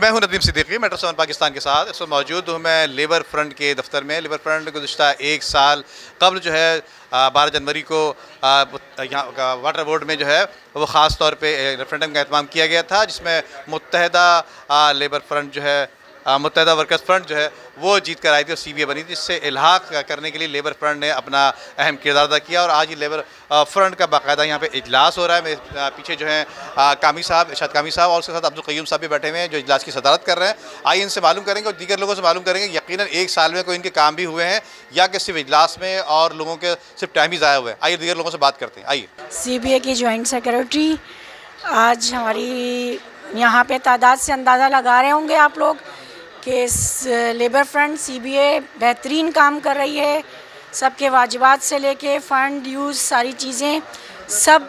मैं हूं नदीम सिद्दीकी, मेट्रो 7 पाकिस्तान के साथ। इस वक्त मौजूद हूं मैं लेबर फ्रंट के दफ्तर में। लेबर फ्रंट गुज़िश्ता एक साल कबल जो है 12 जनवरी को यहाँ का वाटर बोर्ड में जो है वो ख़ास तौर पे रेफरेंडम का एहतमाम किया गया था, जिसमें मुत्तहदा लेबर फ्रंट जो है मुत्तहदा वर्कर्स फ्रंट जो है वो जीत कर आई थी और CBA बनी थी, जिससे इल्हाक करने के लिए लेबर फ्रंट ने अपना अहम किरदार अदा किया। और आज ये लेबर फ्रंट का बाकायदा यहाँ पे इजलास हो रहा है। मेरे पीछे जो है कामी साहब, इरशाद कामी साहब और उसके साथ अब्दुल क़य्यूम साहब भी बैठे हुए हैं जो इजलास की सदारत कर रहे हैं। आइए इनसे मालूम करेंगे और दीगर लोगों से मालूम करेंगे यकीनन एक साल में कोई इनके काम भी हुए हैं या कि सिर्फ इजलास में और लोगों के सिर्फ टाइम ही ज़ाया हुए हैं। आइए दीगर लोगों से बात करते हैं। आइए। CBA की जॉइंट सेक्रेटरी, आज हमारी यहाँ पे तादाद से अंदाज़ा लगा रहे होंगे आप लोग कि लेबर फ्रंट CBA बेहतरीन काम कर रही है। सबके वाजिबात से लेके फ़ंड यूज़ सारी चीज़ें सब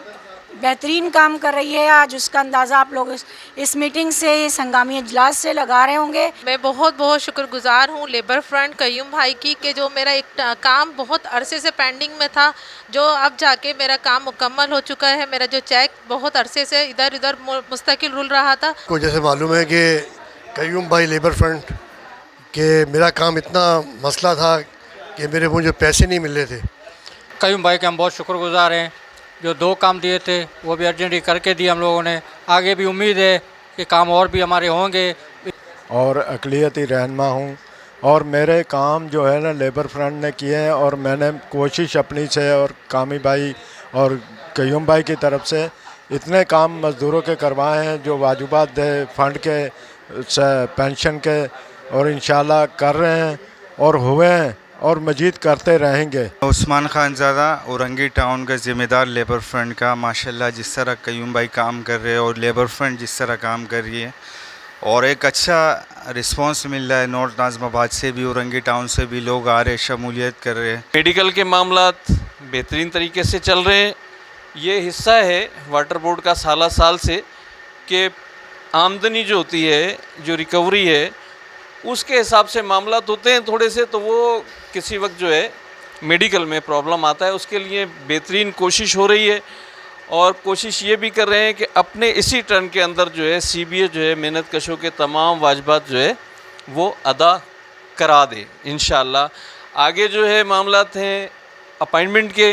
बेहतरीन काम कर रही है। आज उसका अंदाज़ा आप लोग इस मीटिंग से, इस हंगामी इजलास से लगा रहे होंगे। मैं बहुत बहुत शुक्रगुजार हूँ लेबर फ्रंट क़य्यूम भाई की कि जो मेरा एक काम बहुत अरसे से पेंडिंग में था, जो अब जाके मेरा काम मुकम्मल हो चुका है। मेरा जो चेक बहुत अरसे से इधर उधर मुस्तकिल रुल रहा था। को जैसे मालूम है कि क़य्यूम भाई लेबर फ्रंट के मेरा काम इतना मसला था कि मुझे पैसे नहीं मिल रहे थे। क़य्यूम भाई के हम बहुत शुक्रगुजार हैं, जो 2 काम दिए थे वो भी अर्जेंटली करके दिए हम लोगों ने। आगे भी उम्मीद है कि काम और भी हमारे होंगे। और अक़लियती रहनुमा हूँ और मेरे काम जो है ना लेबर फ्रंट ने किए हैं और मैंने कोशिश अपनी से और कामी भाई और क़य्यूम भाई की तरफ से इतने काम मज़दूरों के करवाए हैं जो वाजिबात थे फ़ंड के, पेंशन के, और इंशाल्लाह कर रहे हैं और हुए हैं और मजीद करते रहेंगे। उस्मान खानज़ादा औरंगी टाउन का ज़िम्मेदार लेबर फ्रंट का। माशाल्लाह जिस तरह क़य्यूम भाई काम कर रहे हैं और लेबर फ्रंट जिस तरह काम कर रही है और एक अच्छा रिस्पांस मिल रहा है। नॉर्थ नाज़िमाबाद से भी, औरंगी टाउन से भी लोग आ रहे, शमूलियत कर रहे हैं। मेडिकल के मामलात बेहतरीन तरीके से चल रहे हैं। ये हिस्सा है वाटर बोर्ड का साल से कि आमदनी जो होती है, जो रिकवरी है, उसके हिसाब से मामलात होते हैं थोड़े से, तो वो किसी वक्त जो है मेडिकल में प्रॉब्लम आता है। उसके लिए बेहतरीन कोशिश हो रही है और कोशिश ये भी कर रहे हैं कि अपने इसी टर्न के अंदर जो है CBA जो है मेहनत कशों के तमाम वाजिबात जो है वो अदा करा दे इंशाअल्लाह। आगे जो है मामलात हैं अपॉइंटमेंट के,